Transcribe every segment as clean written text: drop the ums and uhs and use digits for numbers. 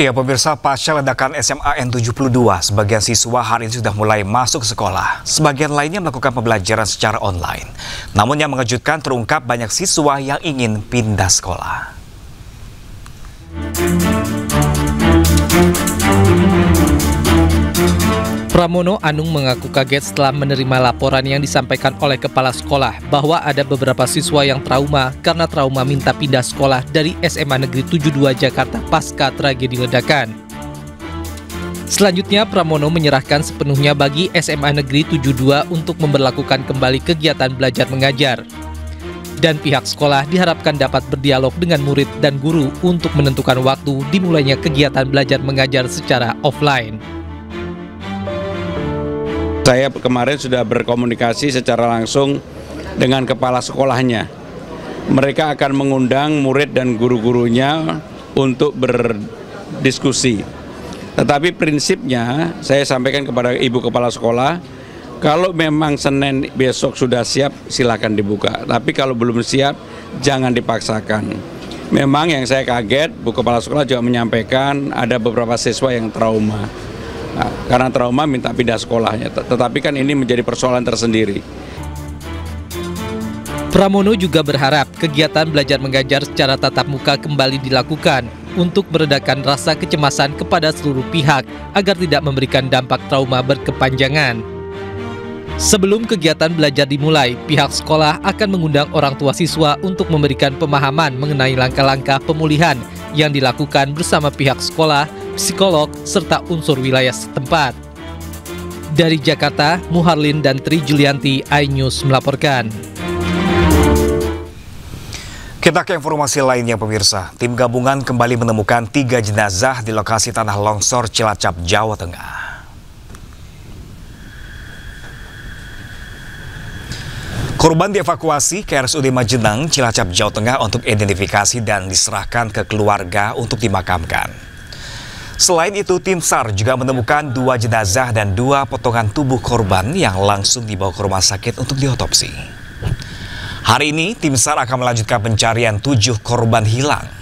Ya, pemirsa, pasca ledakan SMA N72, sebagian siswa hari ini sudah mulai masuk sekolah. Sebagian lainnya melakukan pembelajaran secara online. Namun yang mengejutkan terungkap banyak siswa yang ingin pindah sekolah. Pramono Anung mengaku kaget setelah menerima laporan yang disampaikan oleh kepala sekolah bahwa ada beberapa siswa yang trauma karena trauma minta pindah sekolah dari SMA Negeri 72 Jakarta pasca tragedi ledakan. Selanjutnya, Pramono menyerahkan sepenuhnya bagi SMA Negeri 72 untuk memberlakukan kembali kegiatan belajar mengajar. Dan pihak sekolah diharapkan dapat berdialog dengan murid dan guru untuk menentukan waktu dimulainya kegiatan belajar mengajar secara offline. Saya kemarin sudah berkomunikasi secara langsung dengan kepala sekolahnya. Mereka akan mengundang murid dan guru-gurunya untuk berdiskusi. Tetapi prinsipnya saya sampaikan kepada ibu kepala sekolah, kalau memang Senin besok sudah siap, silakan dibuka. Tapi kalau belum siap, jangan dipaksakan. Memang yang saya kaget, Bu Kepala Sekolah juga menyampaikan ada beberapa siswa yang trauma. Nah, karena trauma minta pindah sekolahnya, tetapi kan ini menjadi persoalan tersendiri. Pramono juga berharap kegiatan belajar mengajar secara tatap muka kembali dilakukan untuk meredakan rasa kecemasan kepada seluruh pihak agar tidak memberikan dampak trauma berkepanjangan. Sebelum kegiatan belajar dimulai, pihak sekolah akan mengundang orang tua siswa untuk memberikan pemahaman mengenai langkah-langkah pemulihan yang dilakukan bersama pihak sekolah, psikolog, serta unsur wilayah setempat. Dari Jakarta, Muharlin dan Tri Julianti, iNews melaporkan. Kita ke informasi lainnya, pemirsa. Tim gabungan kembali menemukan 3 jenazah di lokasi tanah longsor Cilacap, Jawa Tengah. Korban dievakuasi ke RSUD Majenang, Cilacap, Jawa Tengah untuk identifikasi dan diserahkan ke keluarga untuk dimakamkan. Selain itu, tim SAR juga menemukan 2 jenazah dan 2 potongan tubuh korban yang langsung dibawa ke rumah sakit untuk diotopsi. Hari ini, tim SAR akan melanjutkan pencarian 7 korban hilang.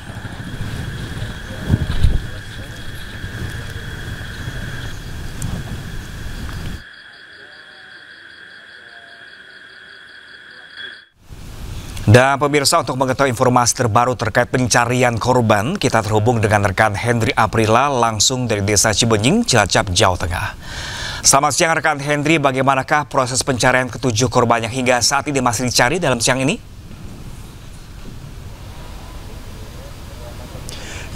Dan pemirsa, untuk mengetahui informasi terbaru terkait pencarian korban, kita terhubung dengan rekan Henry Aprila langsung dari Desa Cibenying, Cilacap, Jawa Tengah. Selamat siang rekan Henry, bagaimanakah proses pencarian ke-7 korban yang hingga saat ini masih dicari dalam siang ini?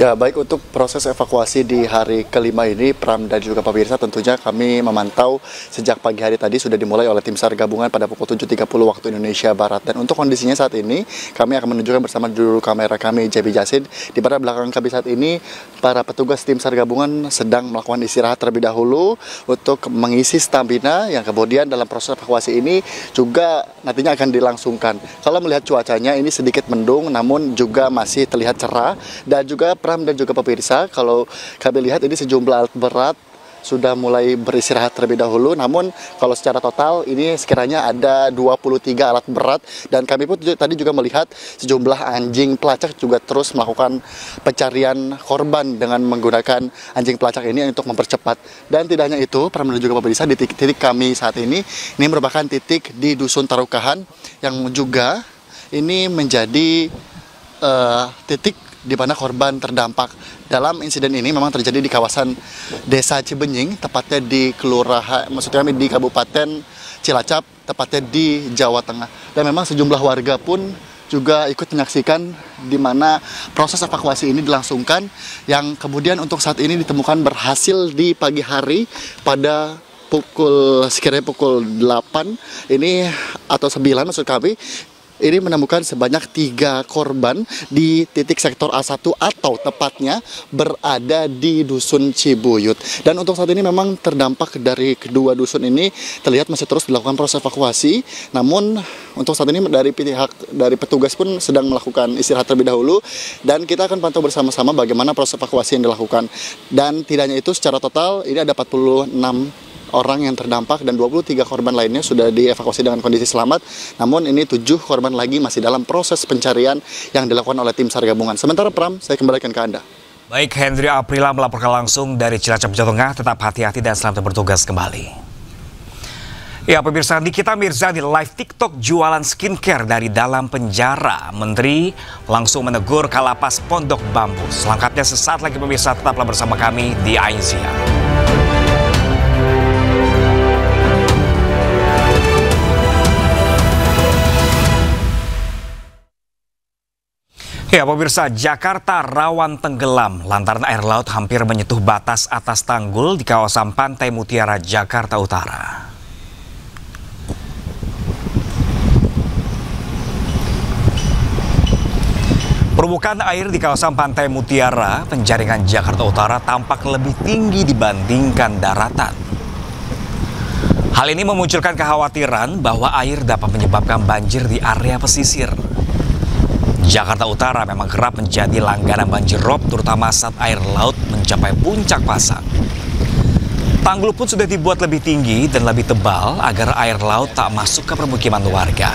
Ya, baik, untuk proses evakuasi di hari kelima ini, Pram dan juga pemirsa, tentunya kami memantau sejak pagi hari tadi sudah dimulai oleh tim SAR gabungan pada pukul 7.30 waktu Indonesia Barat. Dan untuk kondisinya saat ini, kami akan menunjukkan bersama juru kamera kami, JB Jasin, di mana belakang kami saat ini, para petugas tim SAR gabungan sedang melakukan istirahat terlebih dahulu untuk mengisi stamina yang kemudian dalam proses evakuasi ini juga nantinya akan dilangsungkan. Kalau melihat cuacanya ini sedikit mendung, namun juga masih terlihat cerah, dan juga Pram dan juga pemirsa, kalau kami lihat ini sejumlah alat berat sudah mulai beristirahat terlebih dahulu, namun kalau secara total ini sekiranya ada 23 alat berat, dan kami pun tadi juga melihat sejumlah anjing pelacak juga terus melakukan pencarian korban dengan menggunakan anjing pelacak ini untuk mempercepat. Dan tidak hanya itu, Pram dan juga pemirsa, di titik kami saat ini merupakan titik di Dusun Tarukahan yang juga ini menjadi titik di mana korban terdampak. Dalam insiden ini memang terjadi di kawasan Desa Cibenying, tepatnya di kelurahan, maksudnya di Kabupaten Cilacap, tepatnya di Jawa Tengah. Dan memang sejumlah warga pun juga ikut menyaksikan di mana proses evakuasi ini dilangsungkan, yang kemudian untuk saat ini ditemukan berhasil di pagi hari pada sekiranya pukul 8 ini atau 9 maksud kami. Ini menemukan sebanyak 3 korban di titik sektor A1 atau tepatnya berada di Dusun Cibuyut. Dan untuk saat ini memang terdampak dari kedua dusun ini terlihat masih terus dilakukan proses evakuasi. Namun untuk saat ini dari petugas pun sedang melakukan istirahat terlebih dahulu, dan kita akan pantau bersama-sama bagaimana proses evakuasi yang dilakukan. Dan tidak hanya itu, secara total ini ada 46 orang yang terdampak dan 23 korban lainnya sudah dievakuasi dengan kondisi selamat. Namun ini 7 korban lagi masih dalam proses pencarian yang dilakukan oleh tim SAR gabungan. Sementara Pram, saya kembalikan ke Anda. Baik, Hendri Aprila melaporkan langsung dari Cilacap, Jawa Tengah. Tetap hati-hati dan selamat bertugas kembali. Ya, pemirsa, Nikita Mirzani live TikTok jualan skincare dari dalam penjara. Menteri langsung menegur Kalapas Pondok Bambu. Selengkapnya sesaat lagi, pemirsa, tetaplah bersama kami di Aizia. Ya, pemirsa, Jakarta rawan tenggelam lantaran air laut hampir menyentuh batas atas tanggul di kawasan Pantai Mutiara, Jakarta Utara. Permukaan air di kawasan Pantai Mutiara, Penjaringan, Jakarta Utara tampak lebih tinggi dibandingkan daratan. Hal ini memunculkan kekhawatiran bahwa air dapat menyebabkan banjir di area pesisir. Jakarta Utara memang kerap menjadi langganan banjir rob, terutama saat air laut mencapai puncak pasang. Tanggul pun sudah dibuat lebih tinggi dan lebih tebal agar air laut tak masuk ke permukiman warga.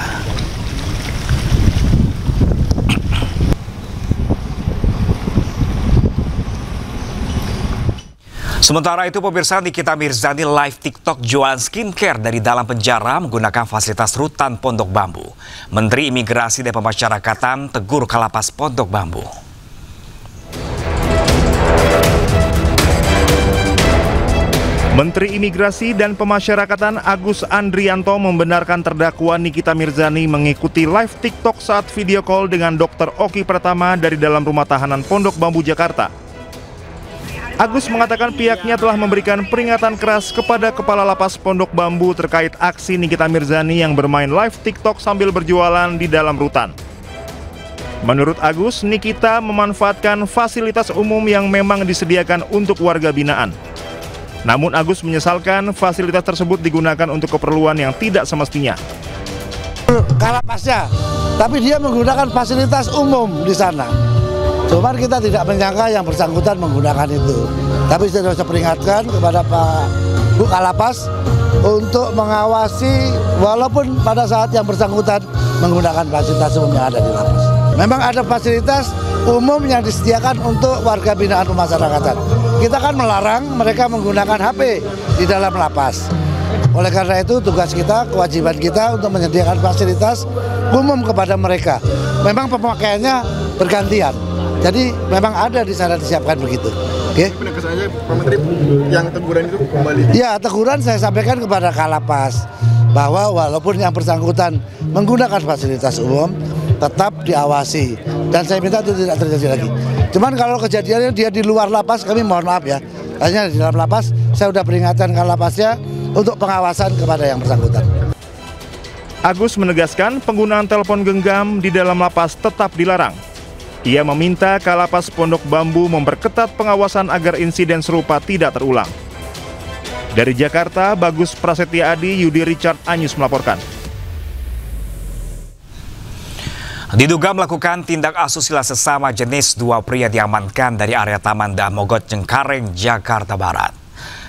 Sementara itu, pemirsa, Nikita Mirzani live TikTok jualan skincare dari dalam penjara menggunakan fasilitas rutan Pondok Bambu. Menteri Imigrasi dan Pemasyarakatan tegur Kalapas Pondok Bambu. Menteri Imigrasi dan Pemasyarakatan Agus Andrianto membenarkan terdakwa Nikita Mirzani mengikuti live TikTok saat video call dengan Dr. Oki Pratama dari dalam rumah tahanan Pondok Bambu, Jakarta. Agus mengatakan pihaknya telah memberikan peringatan keras kepada Kepala Lapas Pondok Bambu terkait aksi Nikita Mirzani yang bermain live TikTok sambil berjualan di dalam rutan. Menurut Agus, Nikita memanfaatkan fasilitas umum yang memang disediakan untuk warga binaan. Namun Agus menyesalkan fasilitas tersebut digunakan untuk keperluan yang tidak semestinya. Kalapasnya, tapi dia menggunakan fasilitas umum di sana. Cuman kita tidak menyangka yang bersangkutan menggunakan itu. Tapi saya sudah peringatkan kepada Pak Bu Kalapas untuk mengawasi walaupun pada saat yang bersangkutan menggunakan fasilitas umum yang ada di lapas. Memang ada fasilitas umum yang disediakan untuk warga binaan pemasyarakatan. Kita kan melarang mereka menggunakan HP di dalam lapas. Oleh karena itu tugas kita, kewajiban kita untuk menyediakan fasilitas umum kepada mereka. Memang pemakaiannya bergantian. Jadi memang ada di sana disiapkan begitu. Oke? Penegasan saja, Pak Menteri, yang teguran itu kembali. Ya, teguran saya sampaikan kepada Kalapas bahwa walaupun yang bersangkutan menggunakan fasilitas umum, tetap diawasi. Dan saya minta itu tidak terjadi lagi. Cuman kalau kejadiannya dia di luar lapas, kami mohon maaf ya. Hanya di dalam lapas, saya sudah peringatkan Kalapasnya untuk pengawasan kepada yang bersangkutan. Agus menegaskan penggunaan telepon genggam di dalam lapas tetap dilarang. Ia meminta Kalapas Pondok Bambu memperketat pengawasan agar insiden serupa tidak terulang. Dari Jakarta, Bagus Prasetya Adi, Yudi Richard Anyus melaporkan. Diduga melakukan tindak asusila sesama jenis, dua pria diamankan dari area Taman Daan Mogot, Cengkareng, Jakarta Barat.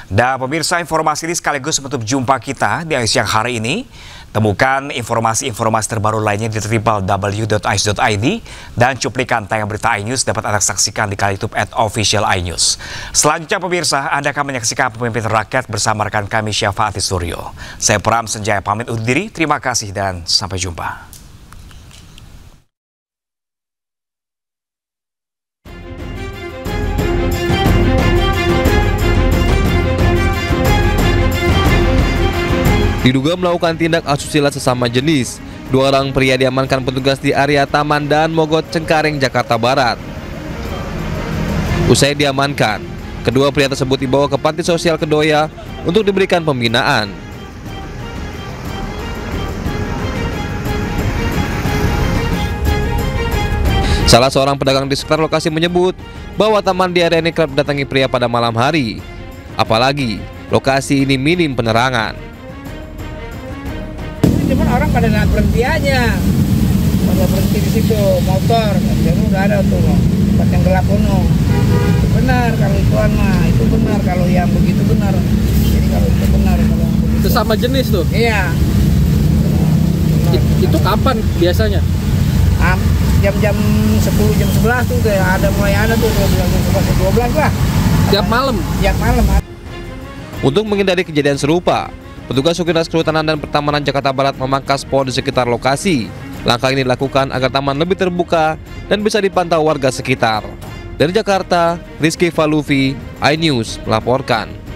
Dan pemirsa, informasi ini sekaligus menutup jumpa kita di siang hari ini. Temukan informasi-informasi terbaru lainnya di www.ais.id dan cuplikan tayang berita iNews dapat Anda saksikan di kanal YouTube @officialinews. Selanjutnya, pemirsa, Anda akan menyaksikan Pemimpin Rakyat bersama rekan kami Syafaati Suryo. Saya Pram Senjaya pamit undur diri. Terima kasih dan sampai jumpa. Diduga melakukan tindak asusila sesama jenis, dua orang pria diamankan petugas di area Taman Daan Mogot, Cengkareng, Jakarta Barat. Usai diamankan, kedua pria tersebut dibawa ke Panti Sosial Kedoya untuk diberikan pembinaan. Salah seorang pedagang di sekitar lokasi menyebut bahwa taman di area ini kerap didatangi pria pada malam hari. Apalagi lokasi ini minim penerangan. Cuman orang pada naik berhenti aja, pada berhenti di situ motor, jadi udah ada tuh tempat yang gelap kuno. Benar kalau itu mah, itu benar kalau yang begitu benar. Jadi kalau itu benar kalau yang begitu. Sesama jenis tuh? Iya. Itu kapan biasanya? jam-jam 10, jam 11 tuh kayak ada mulai ada tuh jam 11, 12 lah. Tiap malam? Tiap malam. Untuk menghindari kejadian serupa, petugas Suku Kehutanan dan Pertamanan Jakarta Barat memangkas pohon di sekitar lokasi. Langkah ini dilakukan agar taman lebih terbuka dan bisa dipantau warga sekitar. Dari Jakarta, Rizky Faluvi, iNews melaporkan.